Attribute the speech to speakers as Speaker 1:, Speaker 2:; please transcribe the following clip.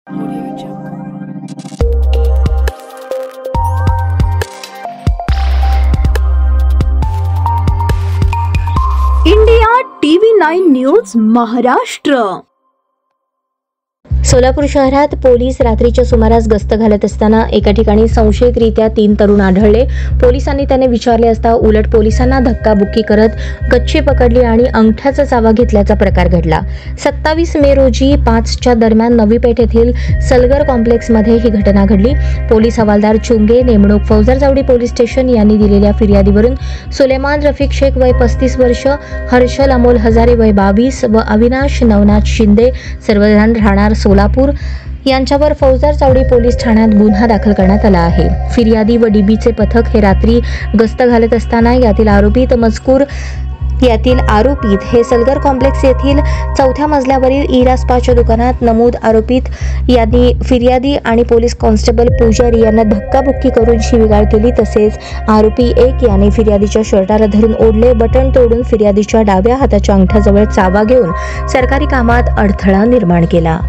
Speaker 1: India TV9 news Maharashtra.
Speaker 2: Solapur शहरात police रात्रीच्या सुमारास गस्त घालत असताना एका ठिकाणी संशयितरित्या 3 तरुण आढळले। पोलिसांनी त्यांना विचारले असता उलट पोलिसांना धक्काबुक्की करत कच्ची पकडली आणि अंगठ्याचा चावा घेतल्याचा प्रकार घडला। 27 मे रोजी 5च्या दरम्यान नवी पेठ येथील सलगर कॉम्प्लेक्समध्ये ही घटना घडली। पोलीस हवालदार चुंगे नेमणूक फौजदार चावडी पोलीस स्टेशन यांनी दिलेल्या फिर्यादीवरून सुलेमान रफिक शेख वय 35 वर्ष, हर्षल अमोल हजारे वय 22 व अविनाश नवनाथ शिंदे सर्वजण राहणार सोलापूर यांच्यावर फौजदार चावडी पोलीस ठाण्यात गुन्हा दाखल करण्यात आला आहे। फिर्यादी व डीबीचे पथक हे रात्री गस्त घालत असताना यातील आरोपीत हे सलगर कॉम्प्लेक्स येथील 4थ्या मजल्यावरील इरास्पाच्या दुकानात नमूद आरोपीत यांनी फिर्यादी आणि पोलीस कॉन्स्टेबल पुजारी यांना धक्काबुक्की करून शिवीगाळ केली। तसेच आरोपी 1 यांनी फिर्यादीच्या शर्टाला धरून ओढले, बटन तोडून फिर्यादीच्या डाव्या हाताच्या अंगठ्याजवळ चावा घेऊन सरकारी कामात अडथळा निर्माण केला।